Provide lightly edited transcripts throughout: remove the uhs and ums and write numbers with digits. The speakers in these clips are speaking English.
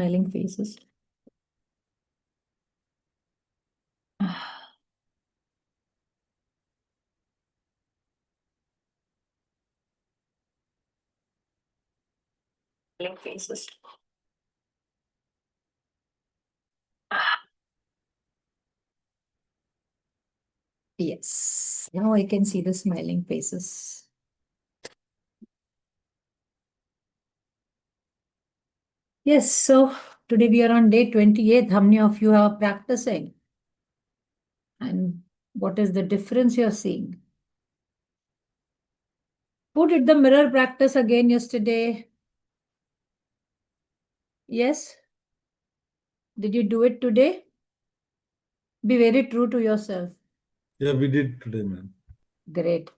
smiling faces. Smiling faces. Yes, now I can see the smiling faces. Yes, so today we are on day 28. How many of you are practicing? And what is the difference you're seeing? Who did the mirror practice again yesterday? Yes? Did you do it today? Be very true to yourself. Yeah, we did today, ma'am. Great.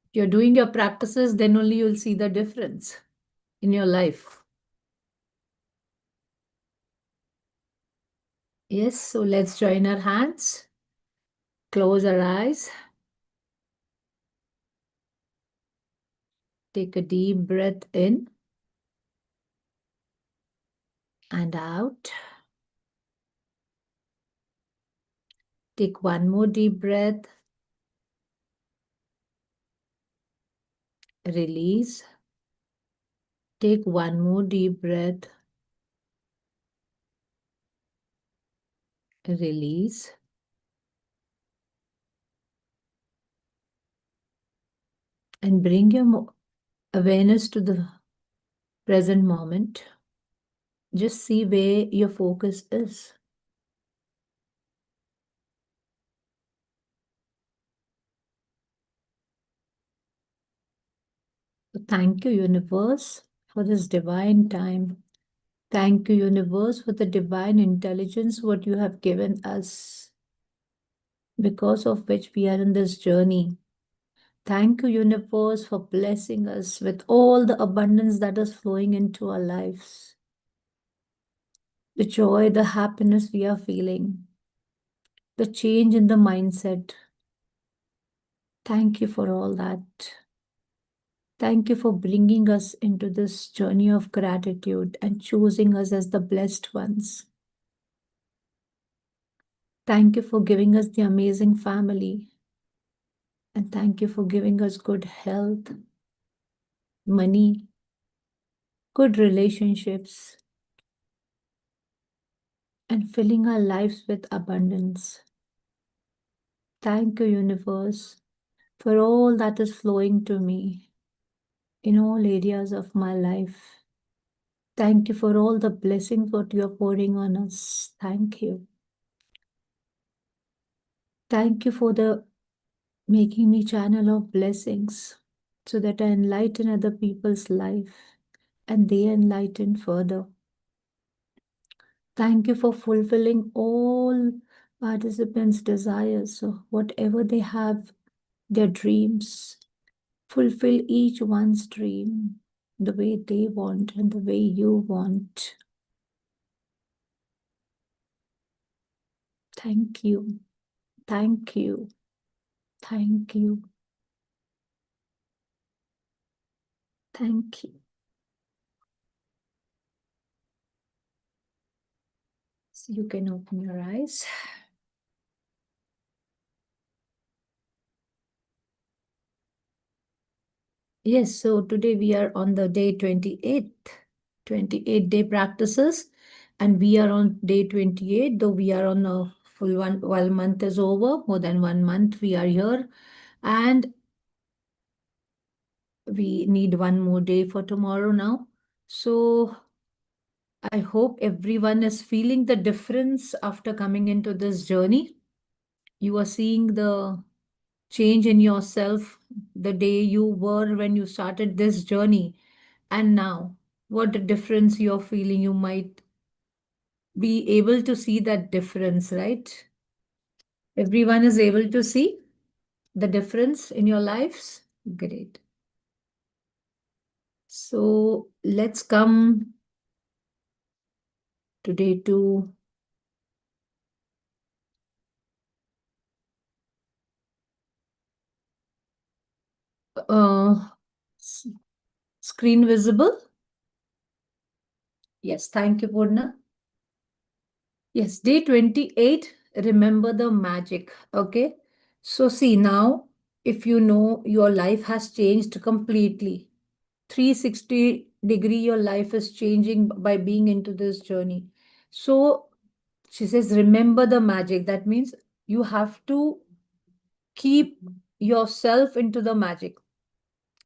If you're doing your practices, then only you'll see the difference in your life. Yes, so let's join our hands, close our eyes, take a deep breath in and out. Take one more deep breath, release. Take one more deep breath, release. And bring your awareness to the present moment. Just see where your focus is. So thank you, universe, for this divine time. Thank you, universe, for the divine intelligence what you have given us, because of which we are in this journey. Thank you, universe, for blessing us with all the abundance that is flowing into our lives. The joy, the happiness we are feeling, the change in the mindset. Thank you for all that. Thank you for bringing us into this journey of gratitude and choosing us as the blessed ones. Thank you for giving us the amazing family. And thank you for giving us good health, money, good relationships, and filling our lives with abundance. Thank you, universe, for all that is flowing to me in all areas of my life. Thank you for all the blessings what you are pouring on us. Thank you. Thank you for the making me channel of blessings so that I enlighten other people's life and they enlighten further. Thank you for fulfilling all participants' desires. So whatever they have, their dreams, fulfill each one's dream the way they want and the way you want. Thank you. Thank you. Thank you. Thank you. So you can open your eyes. Yes, so today we are on the day 28, 28-day practices, and we are on day 28, though we are on a full one, while month is over, more than 1 month we are here, and we need one more day for tomorrow now. So I hope everyone is feeling the difference after coming into this journey. You are seeing the change in yourself the day you were when you started this journey. And now, what the difference you're feeling, you might be able to see that difference, right? Everyone is able to see the difference in your lives. Great. So let's come today to Uh, s- Screen visible? Yes, thank you, Purna. Yes, day 28, remember the magic. Okay. So, see now, if you know your life has changed completely, 360-degree, your life is changing by being into this journey. So, she says, remember the magic. That means you have to keep yourself into the magic.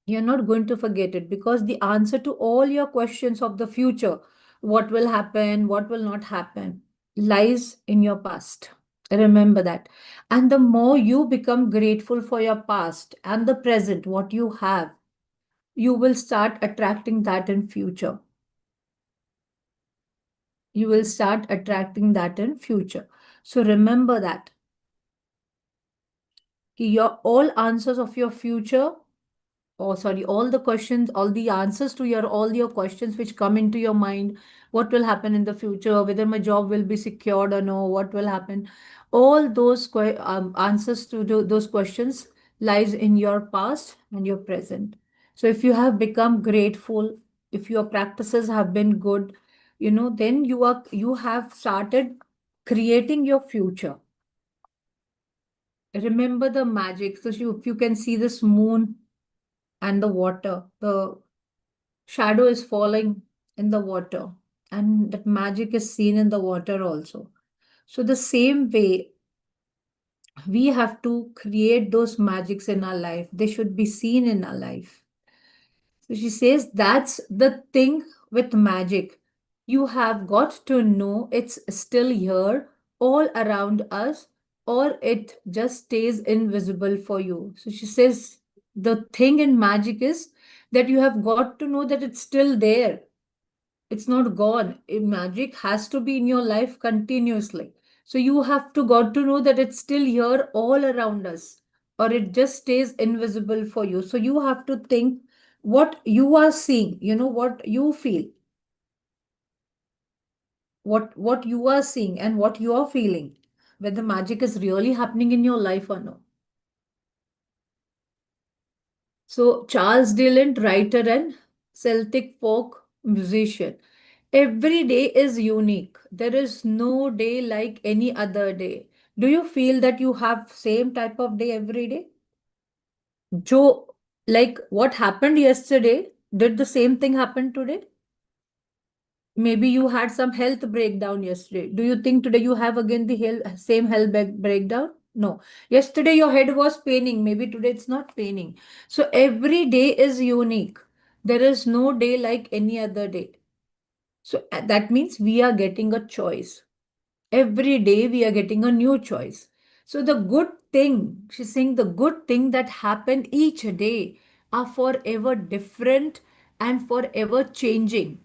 You're not going to forget it because the answer to all your questions of the future, what will happen, what will not happen, lies in your past. Remember that. And the more you become grateful for your past and the present, what you have, you will start attracting that in future. You will start attracting that in future. So remember that your all answers of your future, oh sorry, all the questions, all the answers to all your questions which come into your mind, what will happen in the future, whether my job will be secured or no, what will happen, all those answers to those questions lies in your past and your present. So if you have become grateful, if your practices have been good, then you have started creating your future. Remember the magic. So if you can see this moon and the water, the shadow is falling in the water, and that magic is seen in the water also. So the same way, we have to create those magics in our life. They should be seen in our life. So she says that's the thing with magic. You have got to know it's still here all around us, or it just stays invisible for you. So she says the thing in magic is that you have got to know that it's still there. It's not gone. Magic has to be in your life continuously. So you have to got to know that it's still here all around us, or it just stays invisible for you. So you have to think what you are seeing, what you feel, what you are seeing and what you are feeling, whether magic is really happening in your life or no. So Charles Dillon, writer and Celtic folk musician. Every day is unique. There is no day like any other day. Do you feel that you have same type of day every day? Joe, like what happened yesterday, did the same thing happen today? Maybe you had some health breakdown yesterday. Do you think today you have again the same health breakdown? No. Yesterday your head was paining. Maybe today it's not paining. So every day is unique. There is no day like any other day. So that means we are getting a choice. Every day we are getting a new choice. So the good thing, she's saying the good thing that happened each day are forever different and forever changing.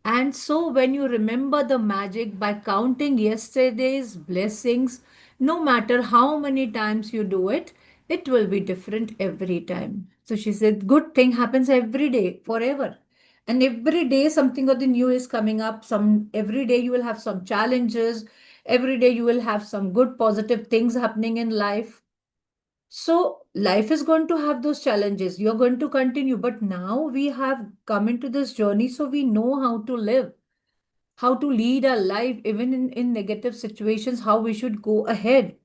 And so when you remember the magic by counting yesterday's blessings, no matter how many times you do it, it will be different every time. So she said, good thing happens every day, forever. And every day something or the new is coming up. Every day you will have some challenges. Every day you will have some good positive things happening in life. So life is going to have those challenges. You're going to continue. But now we have come into this journey, so we know how to live, how to lead our life, even in negative situations, how we should go ahead.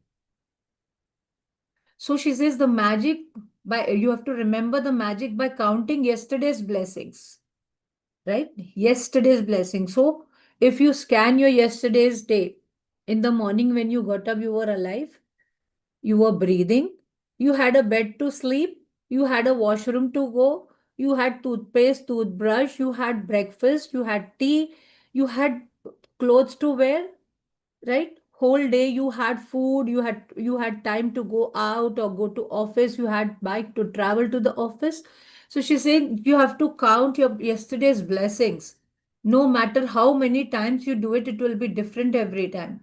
So she says the magic by you have to remember the magic by counting yesterday's blessings, right? Yesterday's blessing. So if you scan your yesterday's day, in the morning when you got up, you were alive, you were breathing, you had a bed to sleep, you had a washroom to go, you had toothpaste, toothbrush, you had breakfast, you had tea, you had clothes to wear, right? Whole day you had food, you had time to go out or go to office, you had bike to travel to the office. So she's saying you have to count your yesterday's blessings. No matter how many times you do it, it will be different every time.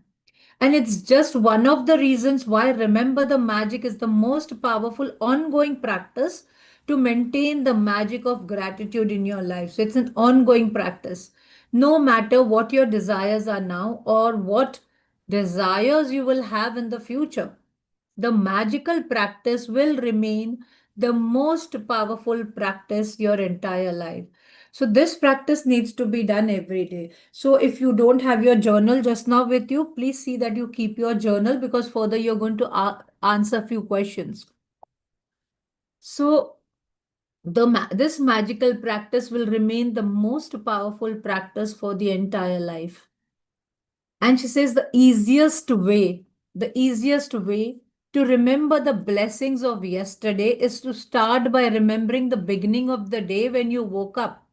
And it's just one of the reasons why remember the magic is the most powerful ongoing practice to maintain the magic of gratitude in your life. So it's an ongoing practice. No matter what your desires are now or what desires you will have in the future, the magical practice will remain the most powerful practice your entire life. So this practice needs to be done every day. So if you don't have your journal just now with you, please see that you keep your journal, because further you're going to answer a few questions. So this magical practice will remain the most powerful practice for the entire life. And she says the easiest way to remember the blessings of yesterday is to start by remembering the beginning of the day when you woke up,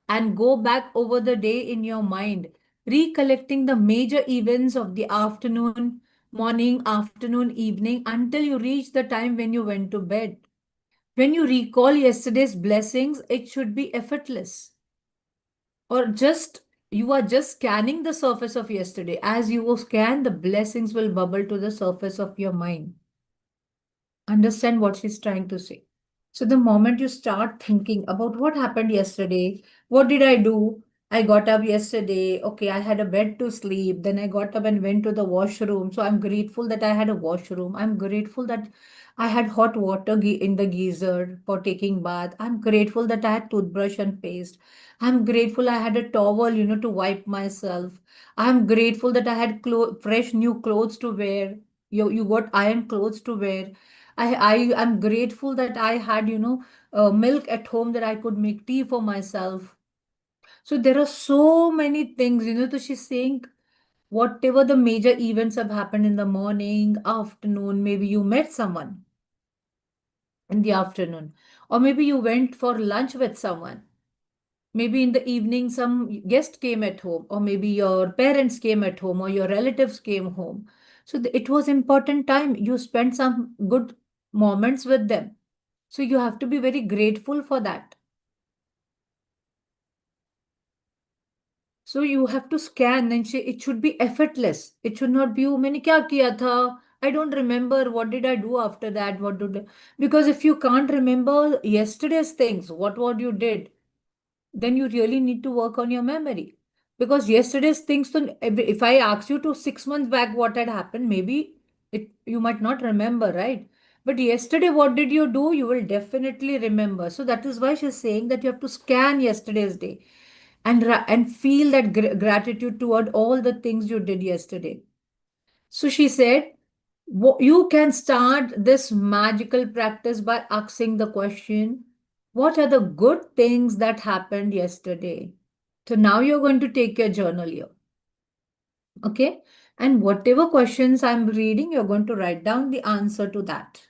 and go back over the day in your mind, recollecting the major events of the afternoon, morning, afternoon, evening, until you reach the time when you went to bed. When you recall yesterday's blessings, it should be effortless, or just you are just scanning the surface of yesterday. As you will scan, the blessings will bubble to the surface of your mind. Understand what she's trying to say. So the moment you start thinking about what happened yesterday, what did I do? I got up yesterday. Okay, I had a bed to sleep. Then I got up and went to the washroom. So I'm grateful that I had a washroom. I'm grateful that I had hot water in the geyser for taking bath. I'm grateful that I had toothbrush and paste. I'm grateful I had a towel, to wipe myself. I'm grateful that I had fresh new clothes to wear. You got iron clothes to wear. I am grateful that I had, milk at home, that I could make tea for myself. So there are so many things, so she's saying whatever the major events have happened in the morning, afternoon, maybe you met someone in the afternoon, or maybe you went for lunch with someone. Maybe in the evening, some guest came at home, or maybe your parents came at home, or your relatives came home. So it was important time. You spent some good moments with them. So you have to be very grateful for that. So you have to scan, and it should be effortless. It should not be, "Oh, मैंने क्या किया था? I don't remember. What did I do after that? Because if you can't remember yesterday's things, what you did, then you really need to work on your memory. Because yesterday's things, if I ask you to 6 months back what had happened, maybe you might not remember, right? But yesterday, what did you do? You will definitely remember. So that is why she's saying that you have to scan yesterday's day, and feel that gratitude toward all the things you did yesterday. So she said, you can start this magical practice by asking the question, what are the good things that happened yesterday? So now you're going to take your journal here. Okay. And whatever questions I'm reading, you're going to write down the answer to that.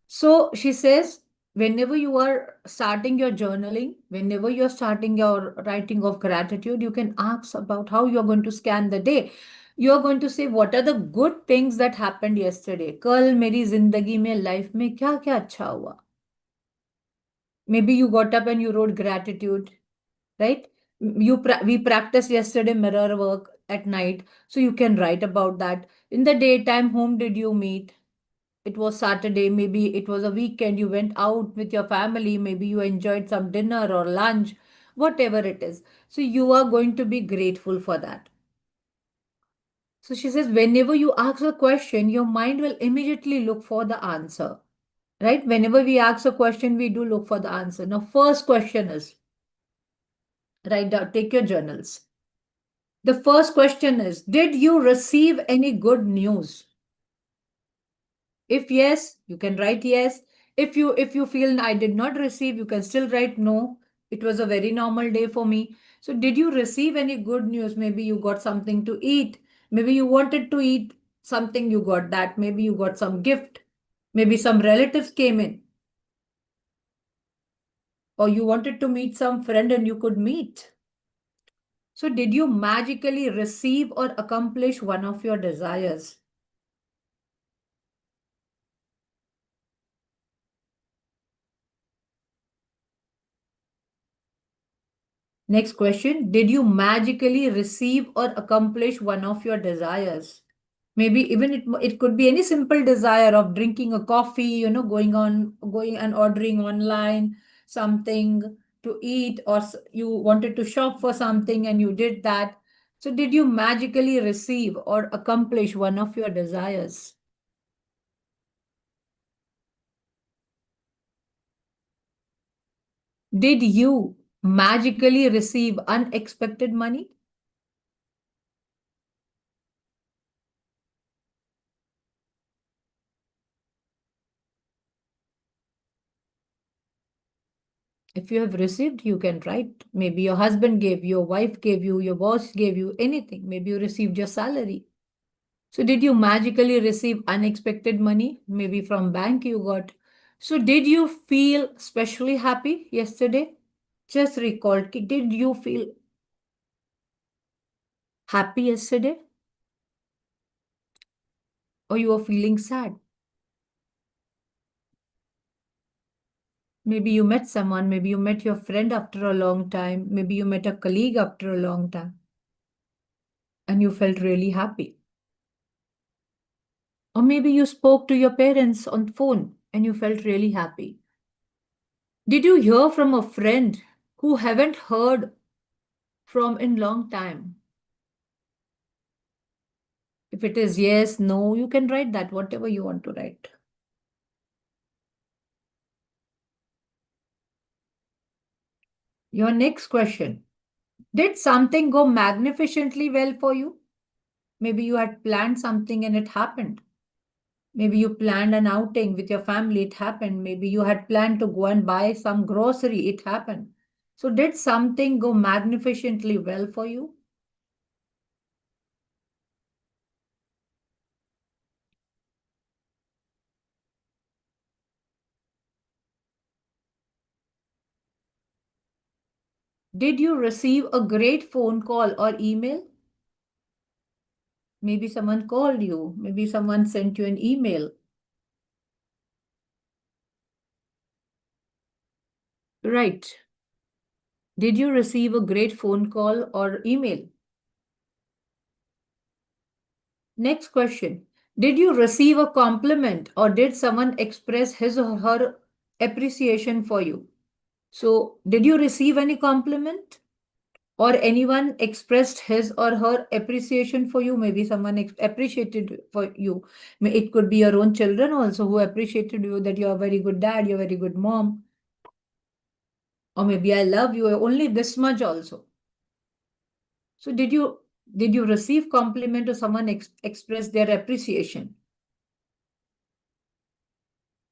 So she says, whenever you are starting your journaling, whenever you're starting your writing of gratitude, you can ask about how you're going to scan the day. You're going to say, what are the good things that happened yesterday? कल मेरी जिंदगी में life में क्या क्या अच्छा हुआ? Maybe you got up and you wrote gratitude, right? We practiced yesterday mirror work at night, so you can write about that. In the daytime, whom did you meet? It was Saturday, maybe it was a weekend, you went out with your family, maybe you enjoyed some dinner or lunch, whatever it is. So you are going to be grateful for that. So she says, whenever you ask a question, your mind will immediately look for the answer, right? Whenever we ask a question, we do look for the answer. Now, first question is, write down, take your journals. The first question is, did you receive any good news? If yes, you can write yes. If you feel I did not receive, you can still write no. It was a very normal day for me. So did you receive any good news? Maybe you got something to eat. Maybe you wanted to eat something, you got that. Maybe you got some gift. Maybe some relatives came in. Or you wanted to meet some friend and you could meet. So did you magically receive or accomplish one of your desires? Next question, did you magically receive or accomplish one of your desires? Maybe even it could be any simple desire of drinking a coffee, going and ordering online something to eat, or you wanted to shop for something and you did that. So did you magically receive or accomplish one of your desires? Did you magically receive unexpected money? If you have received, you can write. Maybe your husband gave, your wife gave you, your boss gave you anything. Maybe you received your salary. So did you magically receive unexpected money? Maybe from bank you got. So did you feel especially happy yesterday? Just recall, did you feel happy yesterday? Or you were feeling sad? Maybe you met someone, maybe you met your friend after a long time, maybe you met a colleague after a long time, and you felt really happy. Or maybe you spoke to your parents on phone and you felt really happy. Did you hear from a friend who haven't heard from in long time? If it is yes, no, you can write that, whatever you want to write. Your next question. Did something go magnificently well for you? Maybe you had planned something and it happened. Maybe you planned an outing with your family, it happened. Maybe you had planned to go and buy some grocery, it happened. So, did something go magnificently well for you? Did you receive a great phone call or email? Maybe someone called you, maybe someone sent you an email. Right. Did you receive a great phone call or email? Next question. Did you receive a compliment or did someone express his or her appreciation for you? So, did you receive any compliment or anyone expressed his or her appreciation for you? Maybe someone appreciated for you. It could be your own children also who appreciated you, that you're a very good dad, you're a very good mom. Or maybe I love you only this much also. So, did you receive compliment or someone express their appreciation?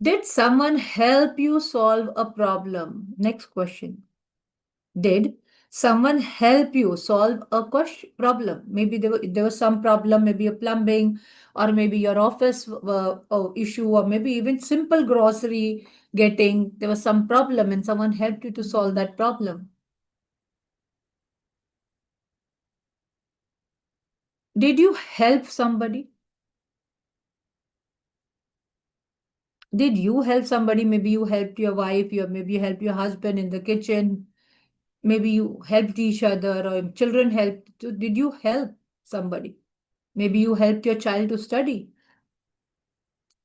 Did someone help you solve a problem? Next question. Did someone help you solve a problem? Maybe there was some problem, maybe a plumbing, or maybe your office issue, or maybe even simple grocery getting. There was some problem and someone helped you to solve that problem. Did you help somebody? Did you help somebody? Maybe you helped your wife, maybe you helped your husband in the kitchen. Maybe you helped each other or children helped. Did you help somebody? Maybe you helped your child to study.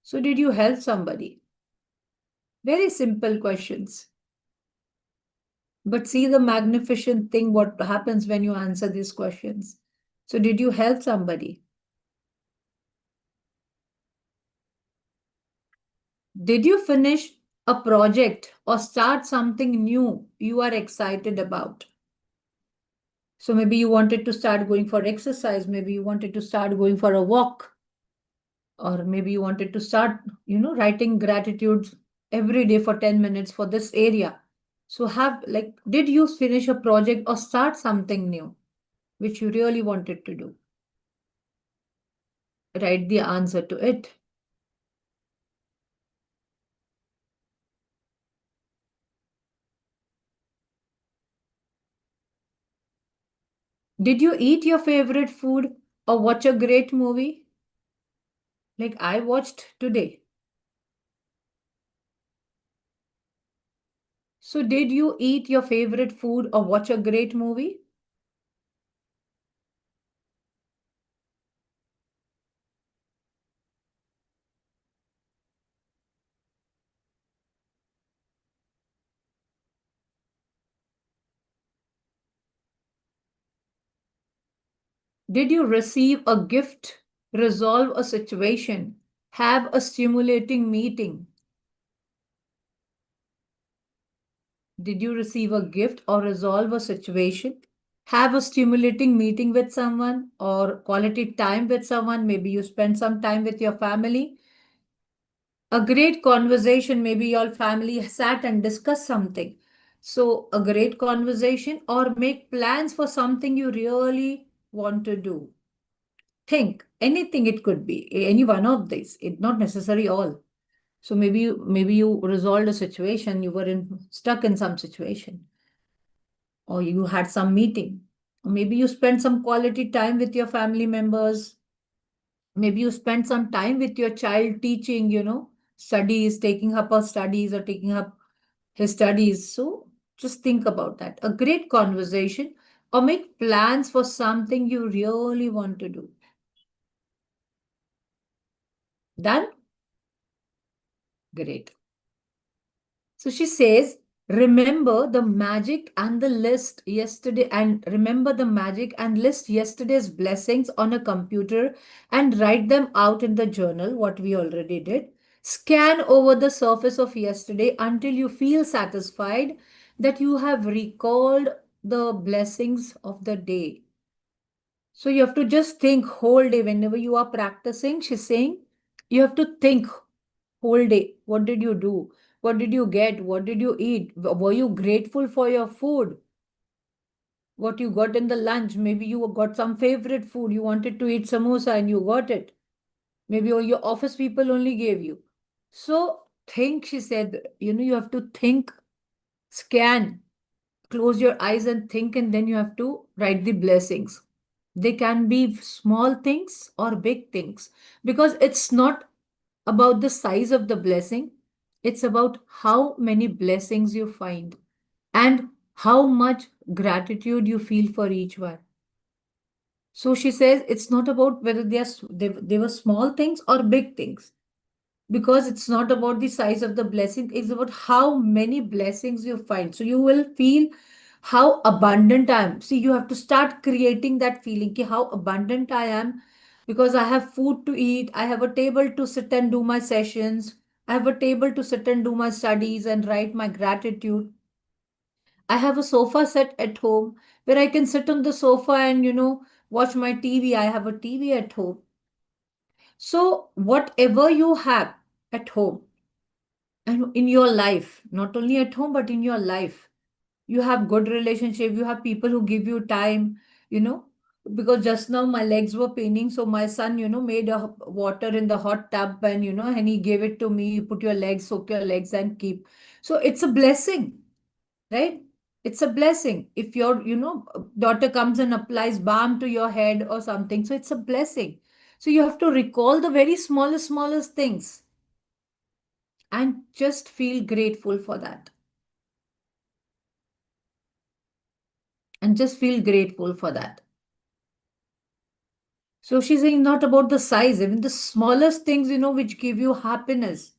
So, did you help somebody? Very simple questions. But see the magnificent thing what happens when you answer these questions. So, did you help somebody? Did you finish a project or start something new you are excited about? So, maybe you wanted to start going for exercise, maybe you wanted to start going for a walk, or maybe you wanted to start, writing gratitudes every day for 10 minutes for this area. So, did you finish a project or start something new which you really wanted to do? Write the answer to it. Did you eat your favorite food or watch a great movie? Like I watched today. So, did you eat your favorite food or watch a great movie? Did you receive a gift, resolve a situation, have a stimulating meeting? Did you receive a gift or resolve a situation? Have a stimulating meeting with someone or quality time with someone? Maybe you spend some time with your family. A great conversation, maybe your family sat and discussed something. So, a great conversation or make plans for something you really want to do. Think anything, it could be any one of these, it not necessary all. So maybe you resolved a situation, you were stuck in some situation, or you had some meeting, or maybe you spent some quality time with your family members. Maybe you spend some time with your child teaching, studies, taking up her studies or taking up his studies. So just think about that. A great conversation or make plans for something you really want to do. Done? Great. So she says, remember the magic and the list yesterday, and remember the magic and list yesterday's blessings on a computer and write them out in the journal, what we already did. Scan over the surface of yesterday until you feel satisfied that you have recalled the blessings of the day. So you have to just think whole day whenever you are practicing. She's saying you have to think whole day. What did you do? What did you get? What did you eat? Were you grateful for your food? What you got in the lunch? Maybe you got some favorite food. You wanted to eat samosa and you got it. Maybe all your office people only gave you. So think, she said, you have to think, scan, close your eyes and think, and then you have to write the blessings. They can be small things or big things, because it's not about the size of the blessing, it's about how many blessings you find and how much gratitude you feel for each one. So she says it's not about whether they were small things or big things, because it's not about the size of the blessing, it's about how many blessings you find. So you will feel how abundant I am. See, you have to start creating that feeling ki how abundant I am, because I have food to eat, I have a table to sit and do my sessions, I have a table to sit and do my studies and write my gratitude. I have a sofa set at home where I can sit on the sofa and watch my TV. I have a TV at home. So whatever you have at home and in your life, not only at home but in your life, you have good relationship, you have people who give you time, you know because just now my legs were paining, so my son made a water in the hot tub, and and he gave it to me. You put your legs, soak your legs and keep. So it's a blessing, right? It's a blessing if your daughter comes and applies balm to your head or something, so it's a blessing. So you have to recall the very smallest things and just feel grateful for that, and just feel grateful for that. So she's saying not about the size, even the smallest things, which give you happiness.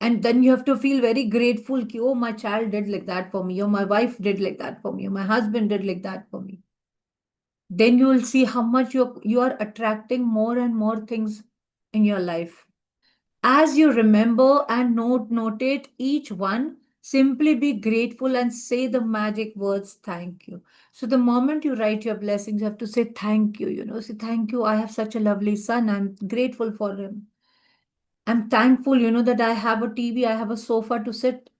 And then you have to feel very grateful, ki, oh, my child did like that for me, or my wife did like that for me, or my husband did like that for me. Then you will see how much you are attracting more and more things in your life. As you remember and notate each one, simply be grateful and say the magic words, thank you. So the moment you write your blessings, you have to say thank you, say thank you. I have such a lovely son. I'm grateful for him. I'm thankful, that I have a TV, I have a sofa to sit.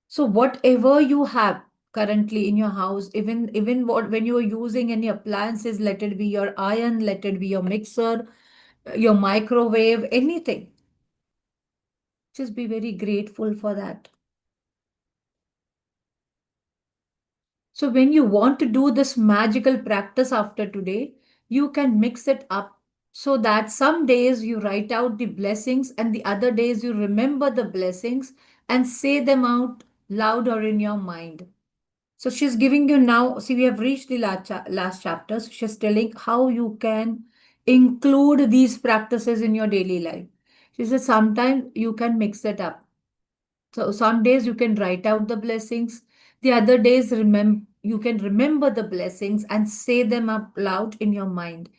So whatever you have currently in your house, even what when you are using any appliances, let it be your iron, let it be your mixer, your microwave, anything. Just be very grateful for that. So when you want to do this magical practice after today, you can mix it up so that some days you write out the blessings and the other days you remember the blessings and say them out loud or in your mind. So she's giving you now, see, we have reached the last chapter. So she's telling how you can include these practices in your daily life. She says sometimes you can mix it up. So some days you can write out the blessings. The other days, you can remember the blessings and say them up loud in your mind.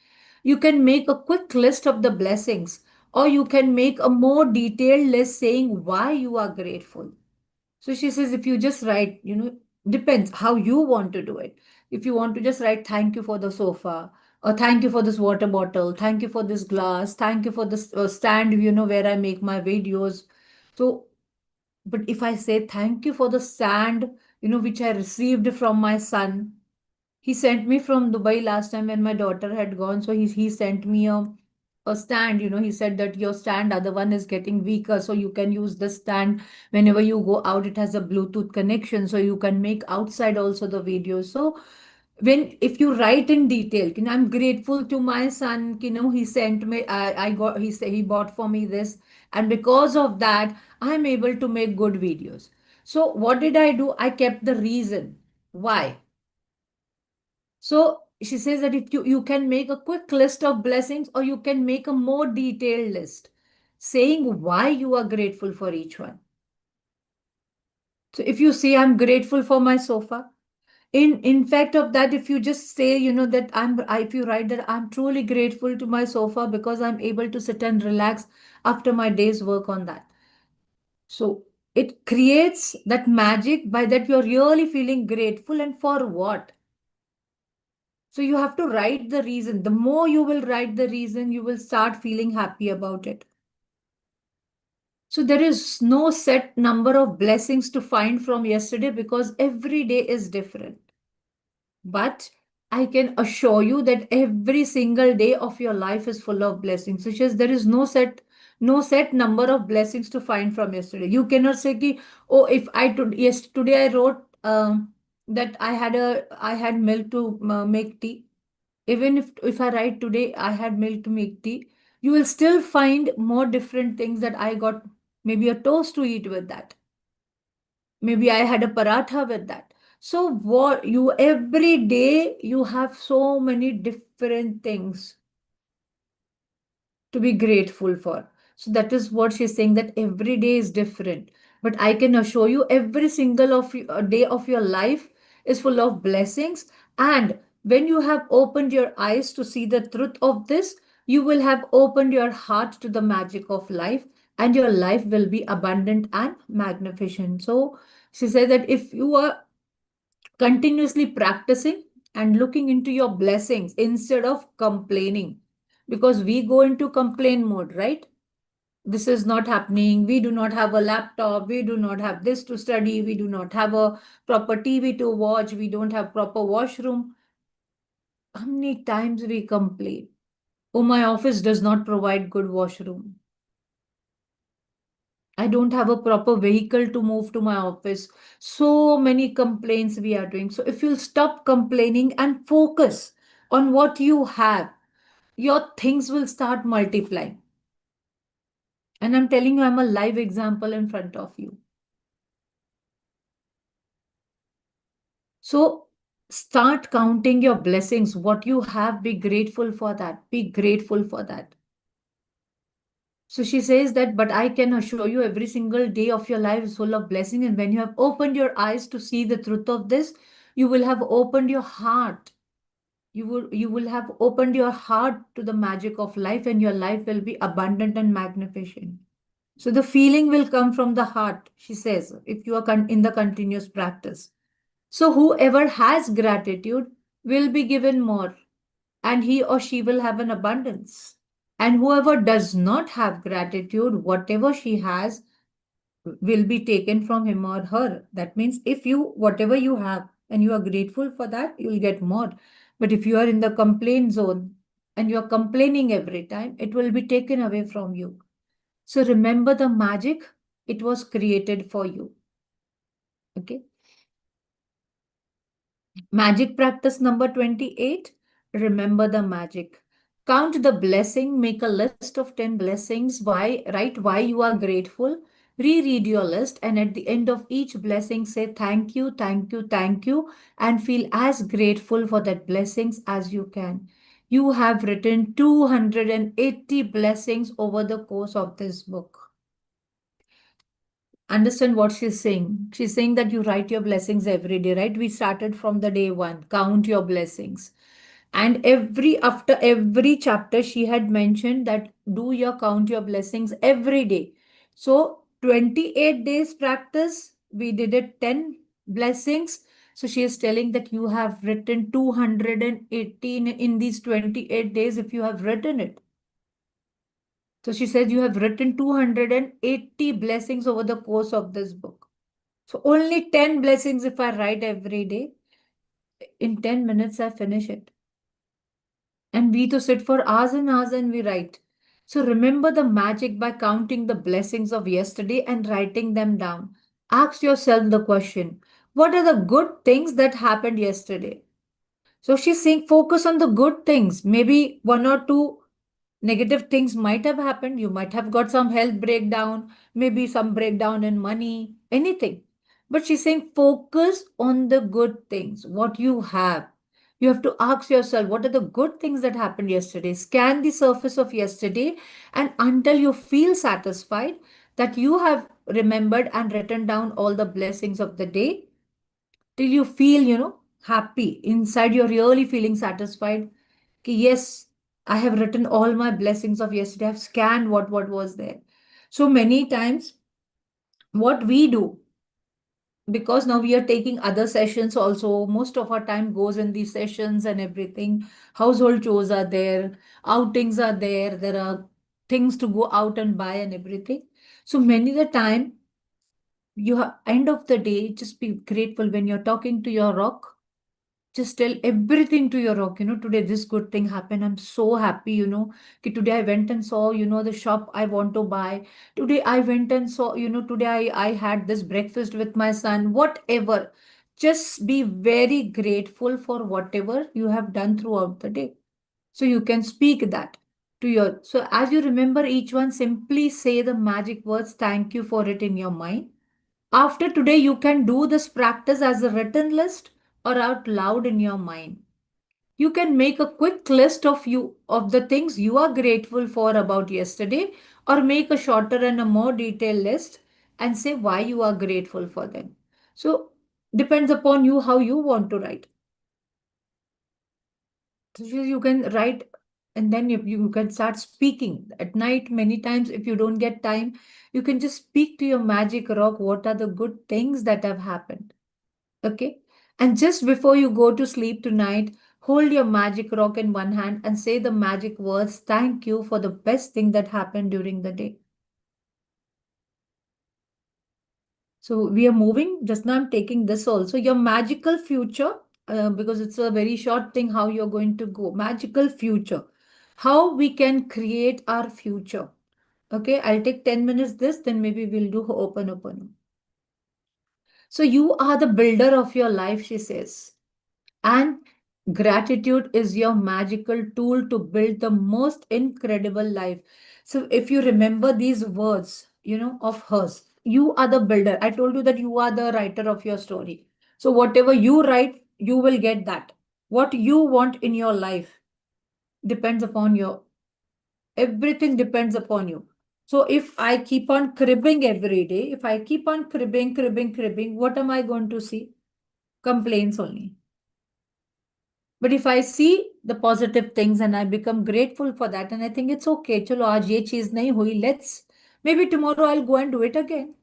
You can make a quick list of the blessings, or you can make a more detailed list saying why you are grateful. So she says, if you just write, depends how you want to do it. If you want to just write, thank you for the sofa, or thank you for this water bottle, thank you for this glass, thank you for this stand, where I make my videos. So, but if I say, thank you for the stand, which I received from my son, he sent me from Dubai last time when my daughter had gone. So he sent me a stand. He said that your stand, other one is getting weaker. So you can use the stand whenever you go out. It has a Bluetooth connection. So you can make outside also the video. So if you write in detail, I'm grateful to my son, he sent me, I got, he bought for me this. And because of that, I'm able to make good videos. So what did I do? I kept the reason. Why? So she says that if you can make a quick list of blessings, or you can make a more detailed list saying why you are grateful for each one. So if you say I'm grateful for my sofa, in fact of that, if you just say, that if you write that I'm truly grateful to my sofa because I'm able to sit and relax after my day's work on that. So it creates that magic by that you're really feeling grateful, and for what? So you have to write the reason. The more you will write the reason, you will start feeling happy about it. So there is no set number of blessings to find from yesterday because every day is different. But I can assure you that every single day of your life is full of blessings. So just there is no set number of blessings to find from yesterday. You cannot say ki, oh, if yes, today I wrote that I had milk to make tea. Even if I write today I had milk to make tea, you will still find more different things that I got, maybe a toast to eat with that. Maybe I had a paratha with that. So what you every day you have so many different things to be grateful for. So that is what she's saying, that every day is different. But I can assure you, every single day of your life is full of blessings. And when you have opened your eyes to see the truth of this, you will have opened your heart to the magic of life, and your life will be abundant and magnificent. So she said that if you are continuously practicing and looking into your blessings instead of complaining, because we go into complain mode, right? This is not happening, we do not have a laptop, we do not have this to study, we do not have a proper TV to watch, we don't have proper washroom. How many times we complain? Oh, my office does not provide good washroom. I don't have a proper vehicle to move to my office. So many complaints we are doing. So if you'll stop complaining and focus on what you have, your things will start multiplying. And I'm telling you, I'm a live example in front of you. So start counting your blessings. What you have, be grateful for that. Be grateful for that. So she says that, but I can assure you, every single day of your life is full of blessing. And when you have opened your eyes to see the truth of this, you will have opened your heart. You will have opened your heart to the magic of life, and your life will be abundant and magnificent. So the feeling will come from the heart, she says, if you are in the continuous practice. So whoever has gratitude will be given more, and he or she will have an abundance. And whoever does not have gratitude, whatever she has will be taken from him or her. That means if you, whatever you have, and you are grateful for that, you'll get more. But if you are in the complaint zone and you are complaining every time, it will be taken away from you. So remember the magic, it was created for you. Okay. Magic practice number 28. Remember the magic. Count the blessing, make a list of 10 blessings, write why you are grateful, reread your list, and at the end of each blessing, say thank you, thank you, thank you, and feel as grateful for that blessings as you can. You have written 280 blessings over the course of this book. Understand what she's saying. She's saying that you write your blessings every day, right? We started from the day one. Count your blessings. And after every chapter, she had mentioned that do your count your blessings every day. So 28 days practice we did it 10 blessings. So she is telling that you have written 218 in these 28 days if you have written it. So she said you have written 280 blessings over the course of this book. So only 10 blessings if I write every day. In 10 minutes, I finish it. And we to sit for hours and hours and we write. So remember the magic by counting the blessings of yesterday and writing them down. Ask yourself the question, what are the good things that happened yesterday? So she's saying focus on the good things. Maybe one or two negative things might have happened. You might have got some health breakdown, maybe some breakdown in money, anything. But she's saying focus on the good things, what you have. You have to ask yourself, what are the good things that happened yesterday? Scan the surface of yesterday, and until you feel satisfied that you have remembered and written down all the blessings of the day, till you feel, happy inside, you're really feeling satisfied. Ki, yes, I have written all my blessings of yesterday. I've scanned what was there. So many times, what we do, because now we are taking other sessions also, most of our time goes in these sessions and everything. Household chores are there, outings are there are things to go out and buy and everything. So many the time, end of the day, just be grateful when you're talking to your rock. Just tell everything to your rock. Today this good thing happened. I'm so happy, ki today I went and saw, the shop I want to buy. Today I went and saw, today I had this breakfast with my son, whatever. Just be very grateful for whatever you have done throughout the day. So you can speak that to your, so as you remember each one, simply say the magic words, thank you for it in your mind. After today, you can do this practice as a written list or out loud in your mind. You can make a quick list of the things you are grateful for about yesterday, or make a shorter and a more detailed list and say why you are grateful for them. So depends upon you how you want to write. So you can write, and then you can start speaking at night. Many times, if you don't get time, you can just speak to your magic rock. What are the good things that have happened? Okay. And just before you go to sleep tonight, hold your magic rock in one hand and say the magic words, thank you for the best thing that happened during the day. So we are moving. Just now I'm taking this also. Your magical future, because it's a very short thing how you're going to go. Magical future. How we can create our future. Okay, I'll take 10 minutes this, then maybe we'll do open. So you are the builder of your life, she says. And gratitude is your magical tool to build the most incredible life. So if you remember these words, of hers, you are the builder. I told you that you are the writer of your story. So whatever you write, you will get that. What you want in your life depends upon everything depends upon you. So if I keep on cribbing every day, if I keep on cribbing, what am I going to see? Complaints only. But if I see the positive things and I become grateful for that, and I think it's okay, chalo aaj ye cheez nahi hui, maybe tomorrow I'll go and do it again.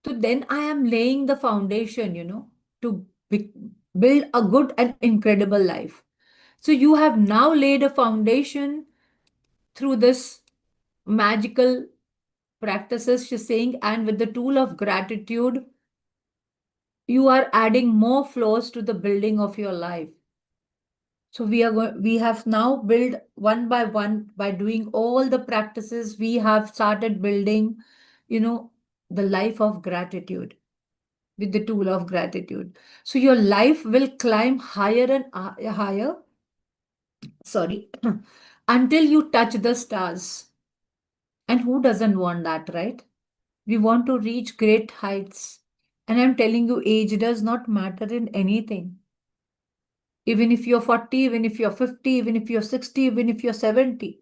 So then I am laying the foundation, to build a good and incredible life. So you have now laid a foundation through this magical practices, she's saying, and with the tool of gratitude, you are adding more floors to the building of your life. So we have now built one by one by doing all the practices. We have started building, you know, the life of gratitude with the tool of gratitude. So your life will climb higher and higher, sorry, until you touch the stars. And who doesn't want that, right? We want to reach great heights. And I'm telling you, age does not matter in anything. Even if you're 40, even if you're 50, even if you're 60, even if you're 70.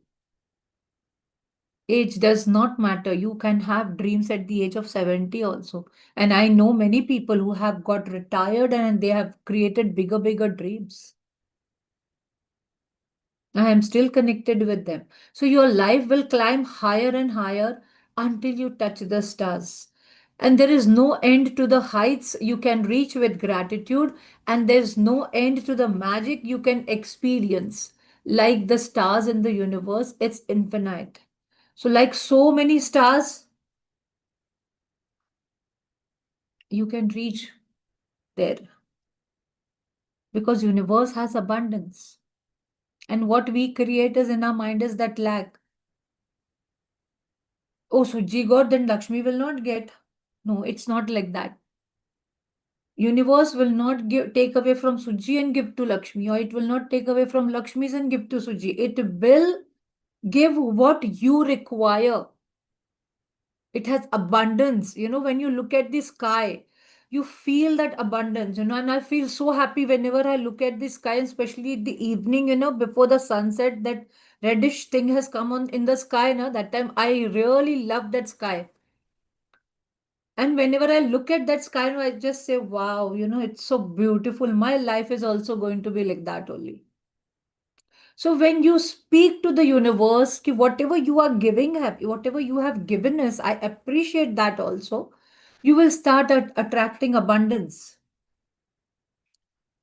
Age does not matter. You can have dreams at the age of 70 also. And I know many people who have got retired and they have created bigger dreams. I am still connected with them. So your life will climb higher and higher until you touch the stars. And there is no end to the heights you can reach with gratitude, and there's no end to the magic you can experience. Like the stars in the universe, it's infinite. So, like so many stars, you can reach there because universe has abundance. And what we create is in our mind is that lack. Oh, Suji got, then Lakshmi will not get. No, it's not like that. Universe will not give take away from Suji and give to Lakshmi, or it will not take away from Lakshmi's and give to Suji. It will give what you require. It has abundance. When you look at the sky, you feel that abundance, and I feel so happy whenever I look at the sky, especially in the evening, before the sunset, that reddish thing has come on in the sky. That time I really love that sky. And whenever I look at that sky, I just say, wow, it's so beautiful. My life is also going to be like that only. So when you speak to the universe, ki whatever you are giving, whatever you have given us, I appreciate that also. You will start attracting abundance.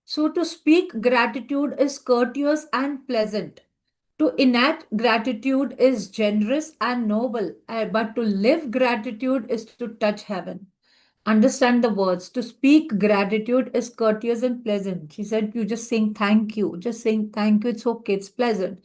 So to speak gratitude is courteous and pleasant. To enact gratitude is generous and noble, but to live gratitude is to touch heaven. Understand the words. To speak gratitude is courteous and pleasant. She said, you just saying thank you, just saying thank you, it's okay, it's pleasant.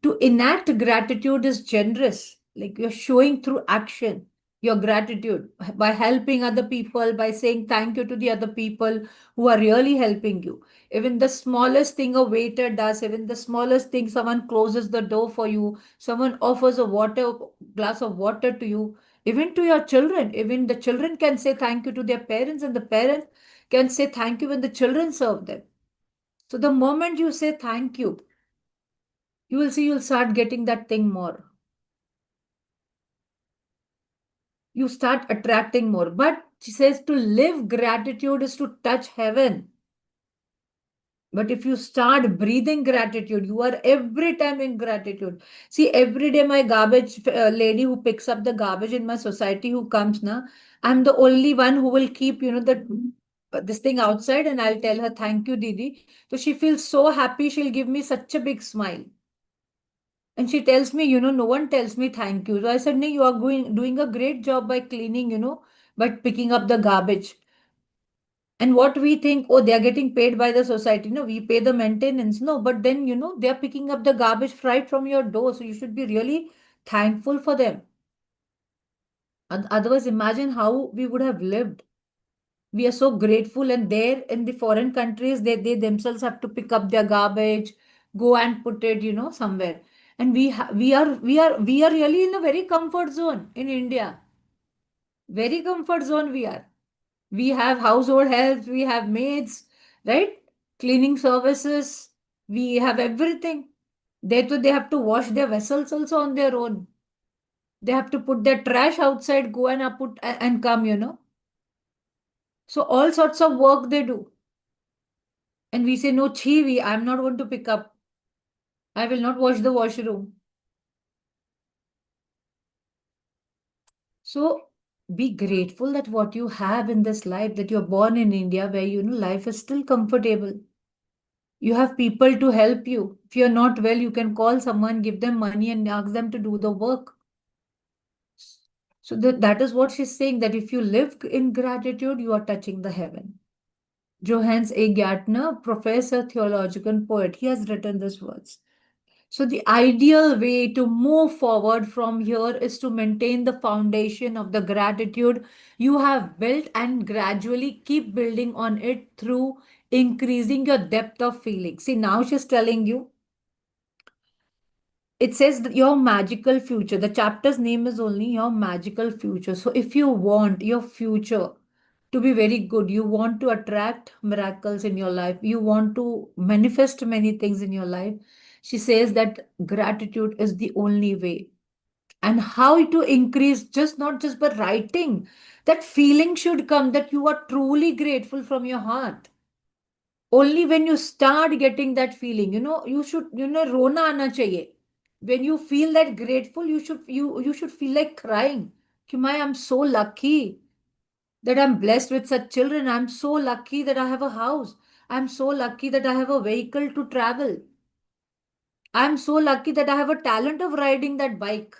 To enact gratitude is generous, like you're showing through action your gratitude by helping other people, by saying thank you to the other people who are really helping you. Even the smallest thing a waiter does, even the smallest thing, someone closes the door for you, someone offers a glass of water to you, even to your children. Even the children can say thank you to their parents, and the parents can say thank you when the children serve them. So the moment you say thank you will see you'll start getting that thing more. You start attracting more. But she says to live gratitude is to touch heaven. But if you start breathing gratitude, you are every time in gratitude. See, every day my garbage lady who picks up the garbage in my society who comes now, I'm the only one who will keep, this thing outside, and I'll tell her, thank you, Didi. So she feels so happy. She'll give me such a big smile. And she tells me, no one tells me thank you. So I said, no, you are doing a great job by cleaning, by picking up the garbage. And what we think, oh, they are getting paid by the society. No, we pay the maintenance. No, but then, they are picking up the garbage right from your door. So you should be really thankful for them. Otherwise, imagine how we would have lived. We are so grateful, and there in the foreign countries, they themselves have to pick up their garbage, go and put it, somewhere. And we are really in a very comfort zone in India. Very comfort zone we are. We have household help, we have maids, right? Cleaning services, we have everything. They too, they have to wash their vessels also on their own. They have to put their trash outside, go and put and come. So all sorts of work they do. And we say, no, chivi, I'm not going to pick up. I will not wash the washroom. So be grateful that what you have in this life, that you're born in India, where life is still comfortable. You have people to help you. If you're not well, you can call someone, give them money, and ask them to do the work. So that is what she's saying, that if you live in gratitude, you are touching the heaven. Johannes A. Gärtner, professor, theologian, poet, he has written these words. So the ideal way to move forward from here is to maintain the foundation of the gratitude you have built and gradually keep building on it through increasing your depth of feeling. See, now she's telling you, it says that your magical future, the chapter's name is only your magical future. So if you want your future to be very good, you want to attract miracles in your life, you want to manifest many things in your life, she says that gratitude is the only way. And how to increase, just not just by writing, that feeling should come that you are truly grateful from your heart. Only when you start getting that feeling, you should, rona aana chahiye. When you feel that grateful, you should feel like crying. I'm so lucky. that I'm blessed with such children. I'm so lucky that I have a house. I'm so lucky that I have a vehicle to travel. I'm so lucky that I have a talent of riding that bike.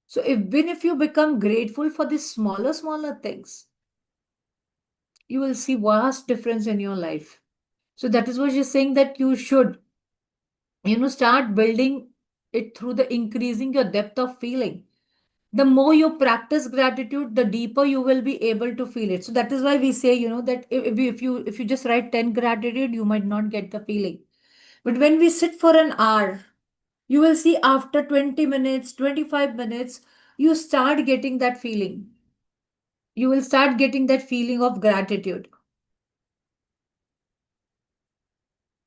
So even if you become grateful for these smaller things, you will see vast difference in your life. So that is what she's saying, that you should, start building it through the increasing your depth of feeling. The more you practice gratitude, the deeper you will be able to feel it. So that is why we say, that if you just write 10 gratitude, you might not get the feeling. But when we sit for an hour, you will see after 20 minutes, 25 minutes, you start getting that feeling. You will start getting that feeling of gratitude.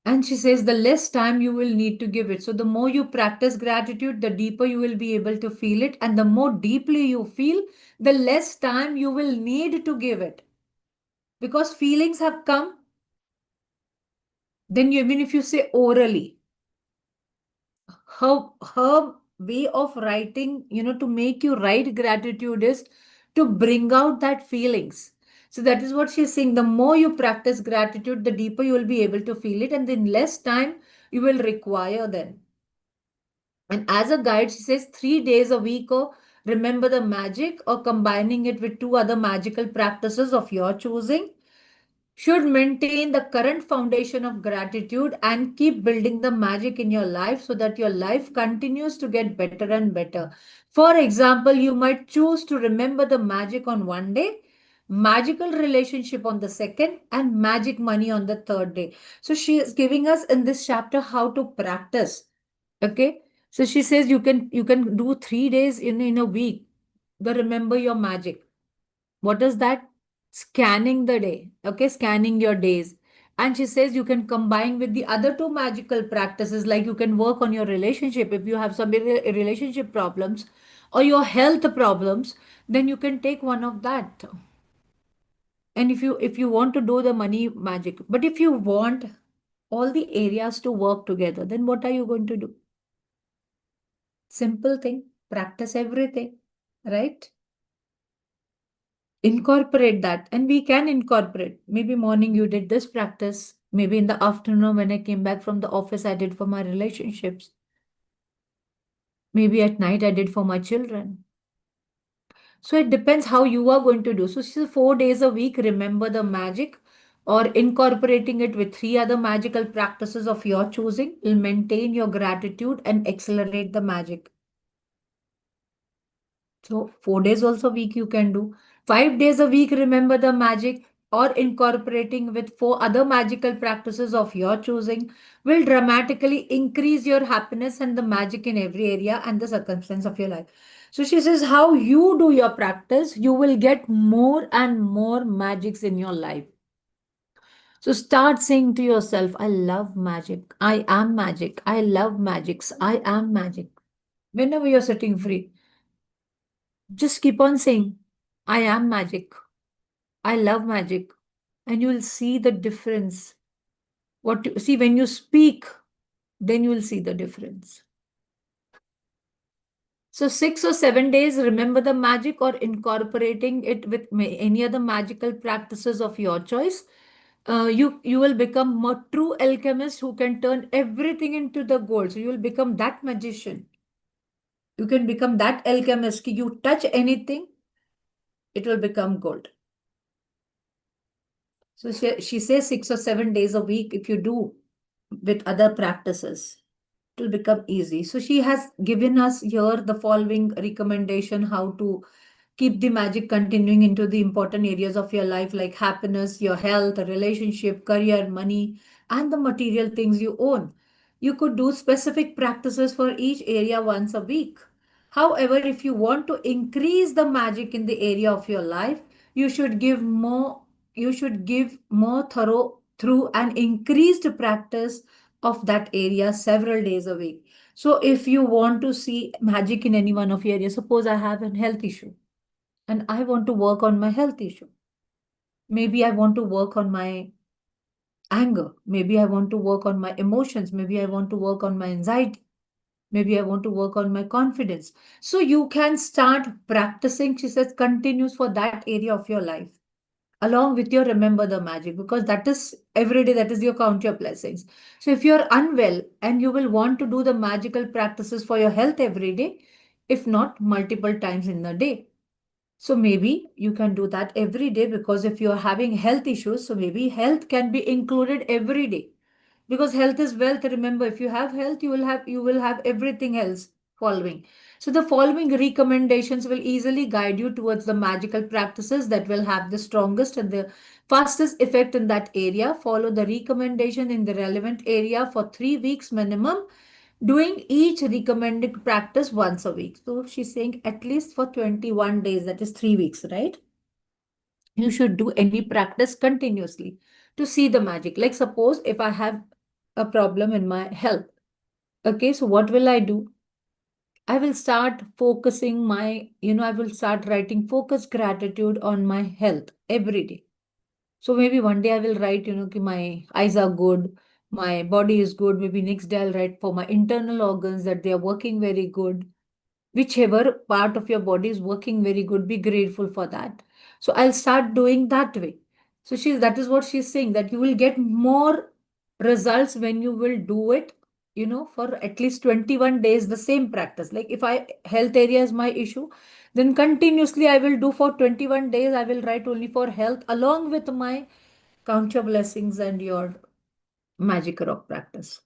And she says the less time you will need to give it. So the more you practice gratitude, the deeper you will be able to feel it. And the more deeply you feel, the less time you will need to give it. Because feelings have come, then even if you say orally, her way of writing, to make you write gratitude is to bring out that feelings. So that is what she's saying. The more you practice gratitude, the deeper you will be able to feel it, and then less time you will require then. And as a guide, she says 3 days a week, or remember the magic, or combining it with two other magical practices of your choosing, should maintain the current foundation of gratitude and keep building the magic in your life so that your life continues to get better and better. For example, you might choose to remember the magic on one day, magical relationship on the second, and magic money on the third day. So she is giving us in this chapter how to practice. Okay. So she says you can do 3 days in a week. The remember your magic. What is that? Scanning the day. Okay, scanning your days. And she says you can combine with the other two magical practices, like you can work on your relationship if you have some relationship problems or your health problems, then you can take one of that. And if you want to do the money magic, but if you want all the areas to work together, then what are you going to do? Simple thing, practice everything, right? Incorporate that, and we can incorporate. Maybe morning you did this practice, maybe in the afternoon when I came back from the office I did for my relationships, maybe at night I did for my children. So it depends how you are going to do. So this is 4 days a week, remember the magic, or incorporating it with three other magical practices of your choosing will maintain your gratitude and accelerate the magic. So 4 days also week you can do. 5 days a week, remember the magic, or incorporating with four other magical practices of your choosing will dramatically increase your happiness and the magic in every area and the circumstance of your life. So she says how you do your practice, you will get more and more magics in your life. So start saying to yourself, I love magic. I am magic. I love magics. I am magic. Whenever you're sitting free, just keep on saying, I am magic. I love magic. And you will see the difference. See, when you speak, then you will see the difference. So 6 or 7 days, remember the magic, or incorporating it with any other magical practices of your choice. You will become a true alchemist who can turn everything into the gold. So you will become that magician. You can become that alchemist. You touch anything, it will become gold. So she says 6 or 7 days a week, if you do with other practices, it will become easy. So she has given us here the following recommendation how to keep the magic continuing into the important areas of your life, like happiness, your health, relationship, career, money, and the material things you own. You could do specific practices for each area once a week. However, if you want to increase the magic in the area of your life, you should give more thorough through an increased practice of that area several days a week. So if you want to see magic in any one of your areas, suppose I have a health issue and I want to work on my health issue. Maybe I want to work on my anger. Maybe I want to work on my emotions. Maybe I want to work on my anxiety. Maybe I want to work on my confidence. So you can start practicing, she says, continues for that area of your life, along with your remember the magic, because that is every day, that is your count your blessings. So if you're unwell and you will want to do the magical practices for your health every day, if not multiple times in the day. So maybe you can do that every day, because if you're having health issues, so maybe health can be included every day, because health is wealth. Remember, if you have health, you will have everything else following. So the following recommendations will easily guide you towards the magical practices that will have the strongest and the fastest effect in that area. Follow the recommendation in the relevant area for 3 weeks minimum, doing each recommended practice once a week. So she's saying at least for 21 days, that is 3 weeks, right? You should do any practice continuously to see the magic. Like suppose if I have a problem in my health, okay, so what will I do? I will start focusing I will start writing focus gratitude on my health every day. So maybe one day I will write, ki my eyes are good, my body is good. Maybe next day I'll write for my internal organs that they are working very good. Whichever part of your body is working very good, be grateful for that. So I'll start doing that way. So that is what she's saying, that you will get more results when you will do it, for at least 21 days, the same practice. Like if I health area is my issue, then continuously I will do for 21 days. I will write only for health along with my count your blessings and your magic rock practice.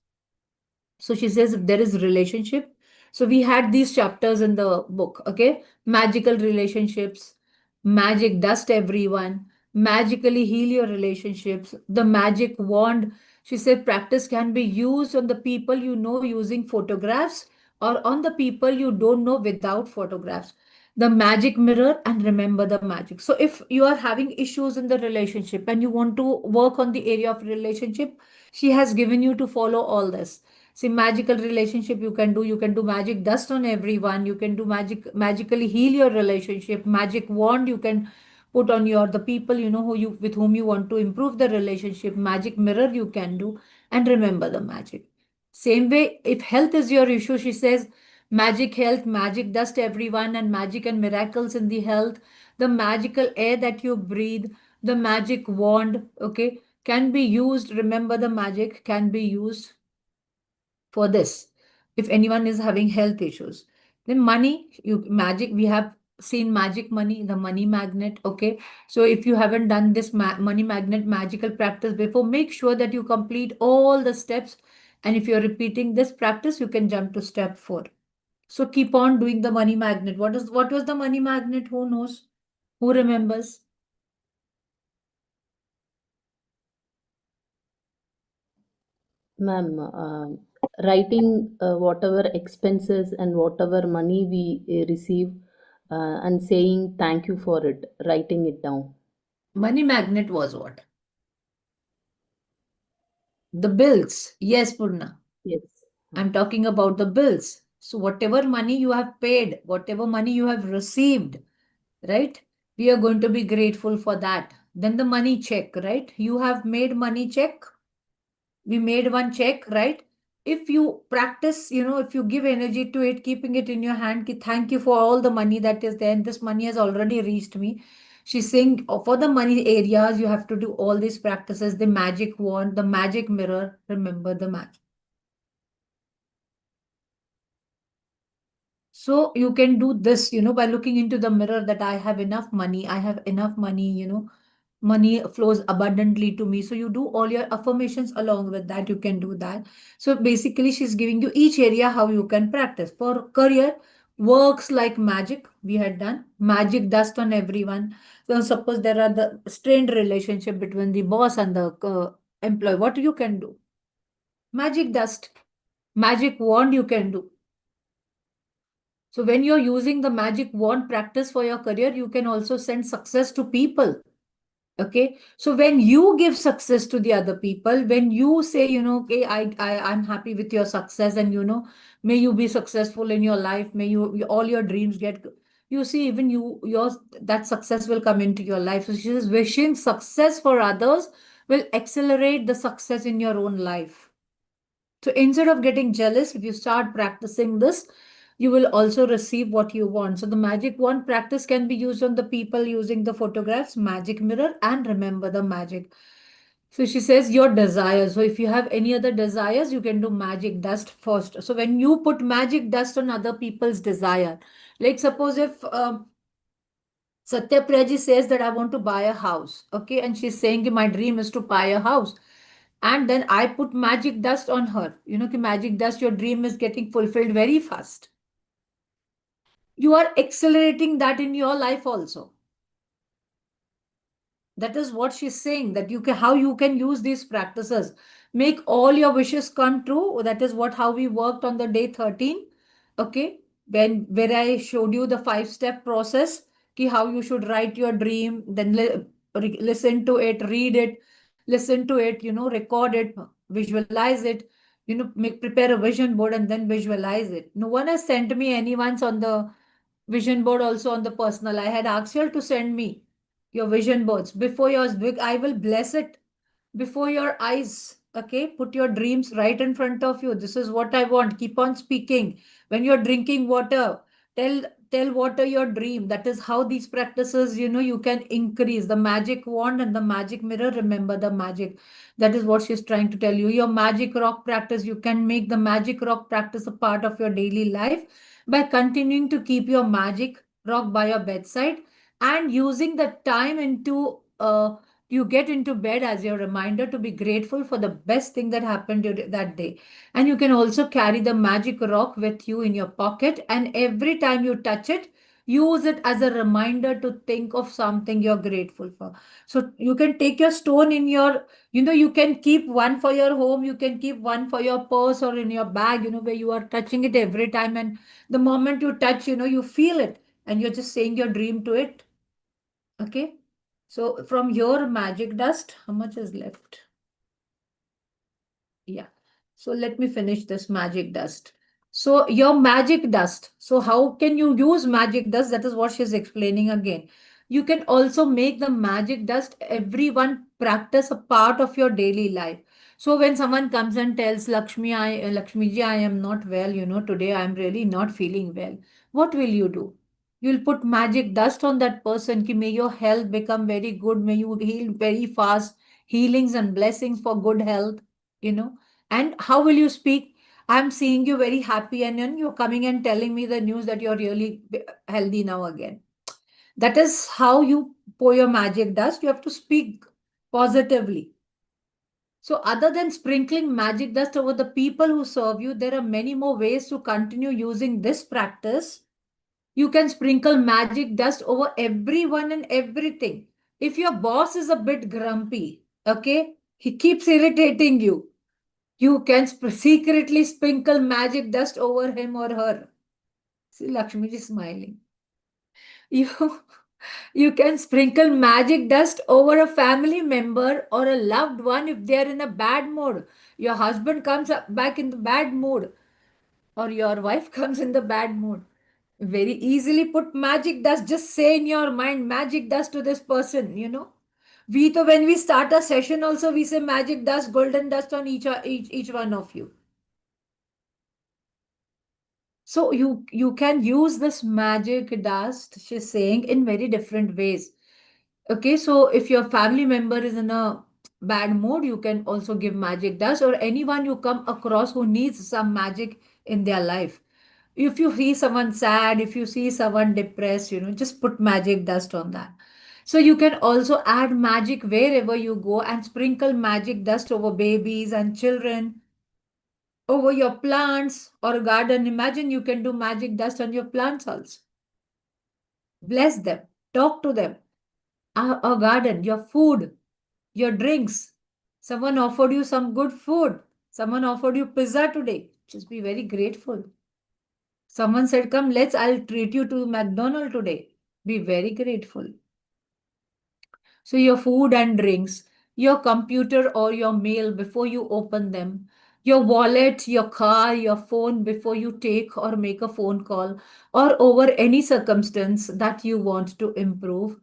So she says if there is relationship. So we had these chapters in the book, okay? Magical relationships, magic dust everyone, magically heal your relationships, the magic wand. She said practice can be used on the people you know using photographs, or on the people you don't know without photographs. The magic mirror, and remember the magic. So if you are having issues in the relationship and you want to work on the area of relationship, she has given you to follow all this. See, magical relationship you can do magic dust on everyone, you can do magically heal your relationship, magic wand you can put on your the people who you with whom you want to improve the relationship, magic mirror you can do, and remember the magic. Same way, if health is your issue, she says magic health, magic dust everyone, and magic and miracles in the health, the magical air that you breathe, the magic wand, okay, can be used. Remember the magic can be used for this. If anyone is having health issues, then money, you magic, we have seen magic money, the money magnet. Okay, so if you haven't done this money magnet magical practice before, make sure that you complete all the steps. And if you're repeating this practice, you can jump to step 4. So keep on doing the money magnet. What was the money magnet? Who knows? Who remembers? Ma'am, writing whatever expenses and whatever money we receive and saying thank you for it, writing it down. Money magnet was what? The bills. Yes, Purna. Yes. I'm talking about the bills. So whatever money you have paid, whatever money you have received, right? We are going to be grateful for that. Then the money check, right? You have made money check. We made one check, right? If you practice, if you give energy to it, keeping it in your hand, thank you for all the money that is there. And this money has already reached me. She's saying for the money areas, you have to do all these practices, the magic wand, the magic mirror, remember the magic. So you can do this, by looking into the mirror that I have enough money, I have enough money, money flows abundantly to me. So you do all your affirmations along with that, you can do that. So basically, she's giving you each area how you can practice. For career, works like magic, we had done magic dust on everyone. So suppose there are the strained relationship between the boss and the employee, what you can do? Magic dust, magic wand you can do. So when you're using the magic wand practice for your career, you can also send success to people. Okay. So when you give success to the other people, when you say, okay, I'm happy with your success, and may you be successful in your life, may all your dreams get, you see, even your that success will come into your life. So she says wishing success for others will accelerate the success in your own life. So instead of getting jealous, if you start practicing this, you will also receive what you want. So the magic wand practice can be used on the people using the photographs, magic mirror, and remember the magic. So she says your desires. So if you have any other desires, you can do magic dust first. So when you put magic dust on other people's desire, like suppose if Satya Priyaji says that I want to buy a house, okay, and she's saying "Ki my dream is to buy a house," and then I put magic dust on her. You know, ki magic dust, your dream is getting fulfilled very fast. You are accelerating that in your life also. That is what she's saying, that you can, how you can use these practices, make all your wishes come true. That is what how we worked on the day 13. Okay, when where I showed you the 5-step process, ki how you should write your dream, then listen to it, read it, listen to it, record it, visualize it, prepare a vision board and then visualize it. No one has sent me anyone's on the vision board, also on the personal. I had asked you to send me your vision boards before yours. I will bless it before your eyes. Okay, put your dreams right in front of you. This is what I want. Keep on speaking. When you're drinking water, tell tell water your dream. That is how these practices, you can increase the magic wand and the magic mirror. Remember the magic. That is what she's trying to tell you. Your magic rock practice, you can make the magic rock practice a part of your daily life by continuing to keep your magic rock by your bedside and using the time into you get into bed as your reminder to be grateful for the best thing that happened during that day. And you can also carry the magic rock with you in your pocket, and every time you touch it, use it as a reminder to think of something you're grateful for. So you can take your stone in your, you can keep one for your home, you can keep one for your purse or in your bag, where you are touching it every time, and the moment you touch, you feel it, and you're just saying your dream to it. Okay. So from your magic dust, how much is left? Yeah. So let me finish this magic dust. So your magic dust. So how can you use magic dust? That is what she's explaining again. You can also make the magic dust everyone practice a part of your daily life. So when someone comes and tells Lakshmi ji, I am not well, today I am really not feeling well. What will you do? You'll put magic dust on that person. Ki may your health become very good. May you heal very fast. Healings and blessings for good health, you know. And how will you speak? I'm seeing you very happy, and then you're coming and telling me the news that you're really healthy now again. That is how you pour your magic dust. You have to speak positively. So, other than sprinkling magic dust over the people who serve you, there are many more ways to continue using this practice. You can sprinkle magic dust over everyone and everything. If your boss is a bit grumpy, okay, he keeps irritating you, you can secretly sprinkle magic dust over him or her. See, Lakshmi is smiling. You, you can sprinkle magic dust over a family member or a loved one if they are in a bad mood. Your husband comes back in the bad mood, or your wife comes in the bad mood. Very easily put magic dust. Just say in your mind, magic dust to this person. When we start a session also, we say magic dust, golden dust on each one of you. So you can use this magic dust, she's saying, in very different ways. Okay, so if your family member is in a bad mood, you can also give magic dust, or anyone you come across who needs some magic in their life. If you see someone sad, if you see someone depressed, just put magic dust on that. So you can also add magic wherever you go and sprinkle magic dust over babies and children, over your plants or garden. Imagine you can do magic dust on your plants also. Bless them, talk to them. A garden, your food, your drinks. Someone offered you some good food. Someone offered you pizza today. Just be very grateful. Someone said, come, I'll treat you to McDonald's today. Be very grateful. So your food and drinks, your computer or your mail before you open them, your wallet, your car, your phone before you take or make a phone call, or over any circumstance that you want to improve.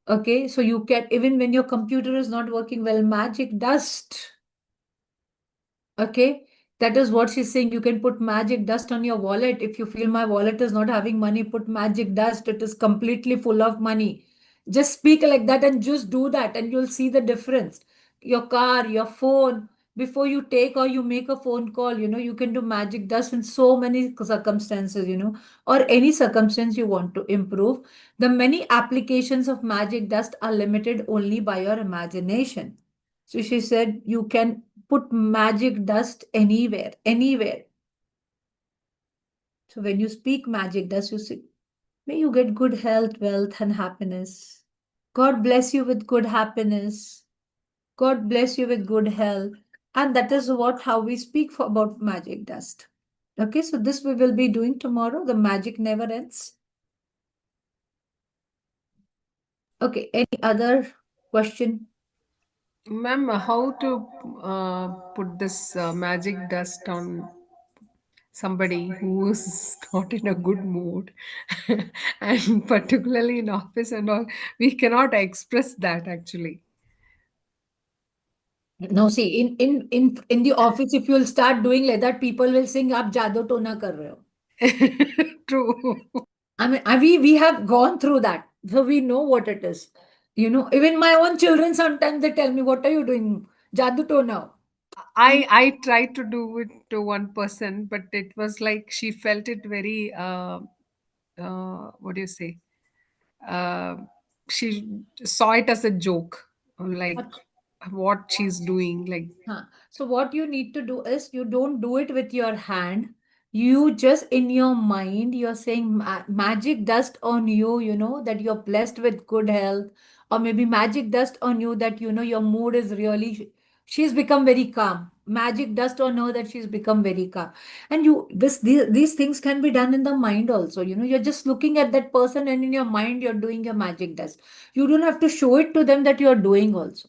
Okay, so you can, even when your computer is not working well, magic dust. Okay, That is what she's saying. You can put magic dust on your wallet. If you feel my wallet is not having money, put magic dust. It is completely full of money. Just speak like that and just do that, and you'll see the difference. Your car, your phone, before you take or you make a phone call, you can do magic dust in so many circumstances, or any circumstance you want to improve. The many applications of magic dust are limited only by your imagination. So she said, you can put magic dust anywhere, anywhere. So when you speak magic dust, you say, may you get good health, wealth, and happiness. God bless you with good happiness. God bless you with good health. And that is what how we speak about magic dust. Okay, so this we will be doing tomorrow. The magic never ends. Okay, any other question? Ma'am, how to put this magic dust on somebody who's not in a good mood, and particularly in office and all, we cannot express that actually. No, see, in the office, if you'll start doing like that, people will think, "आप जादू टोना कर रहे हो." True. I mean, we have gone through that, so we know what it is. Even my own children sometimes they tell me, "What are you doing? Jadoo tona." I tried to do it to one person, but it was like she felt it very what do you say? Uh, she saw it as a joke, like what she's doing. Like, Huh. So what you need to do is you don't do it with your hand. You just in your mind, you're saying magic dust on you, that you're blessed with good health, or maybe magic dust on you that your mood is really, she's become very calm. Magic dust on her that she's become very calm. And these things can be done in the mind also. You're just looking at that person and in your mind you're doing your magic dust. You don't have to show it to them that you're doing also.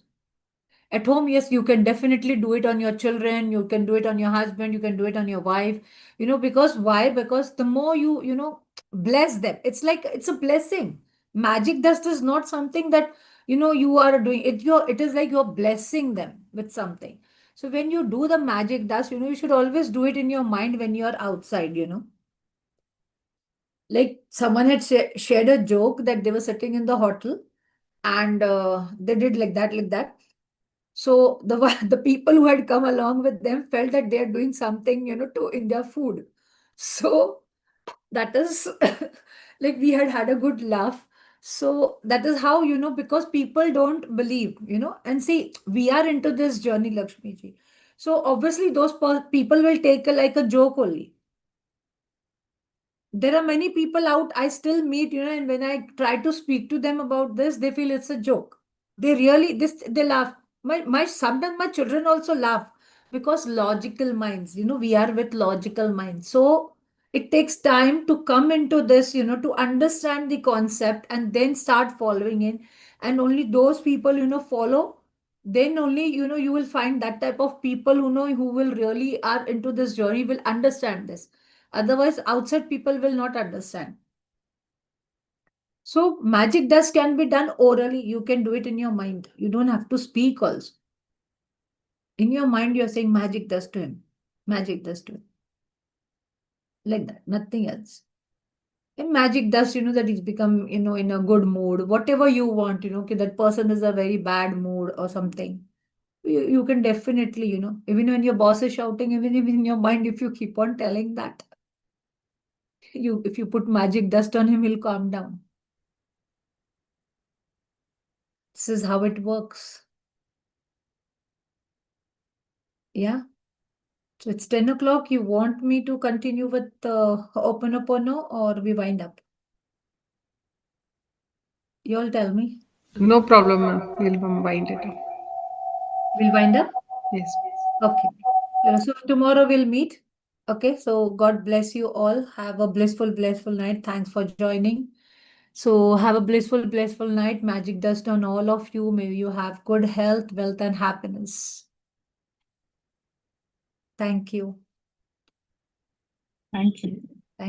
At home, yes, you can definitely do it on your children, you can do it on your husband, you can do it on your wife, because why? Because the more you bless them, it's a blessing. Magic dust is not something that you are doing it, it is like you're blessing them with something. So when you do the magic dust, you should always do it in your mind when you're outside. Like someone had shared a joke that they were sitting in the hotel, and they did like that. So the the people who had come along with them felt that they are doing something, to in their food. So that is like we had a good laugh. So that is how, because people don't believe, and see, we are into this journey, Lakshmi ji. So obviously those people will take like a joke only. There are many people out I still meet, and when I try to speak to them about this, they feel it's a joke. They really they laugh. My sometimes my children also laugh because logical minds, we are with logical minds. So it takes time to come into this, to understand the concept and then start following in. And only those people, follow, then only, you will find that type of people who will really are into this journey will understand this. Otherwise, outside people will not understand. So magic dust can be done orally. You can do it in your mind. You don't have to speak also. In your mind, you're saying magic dust to him. Magic dust to him. Like that. Nothing else. And magic dust, that he's become, in a good mood. Whatever you want, okay, that person is a very bad mood or something. You can definitely, even when your boss is shouting, even in your mind, if you keep on telling that, if you put magic dust on him, he'll calm down. This is how it works. Yeah. So it's 10 o'clock. You want me to continue with Ho'oponopono or we wind up? You all tell me. no problem, ma'am. We'll wind it up. We'll wind up? Yes. Okay. So tomorrow we'll meet. Okay. So God bless you all. Have a blissful, blissful night. Thanks for joining. So have a blissful, blissful night. Magic dust on all of you. May you have good health, wealth, and happiness. Thank you. Thank you.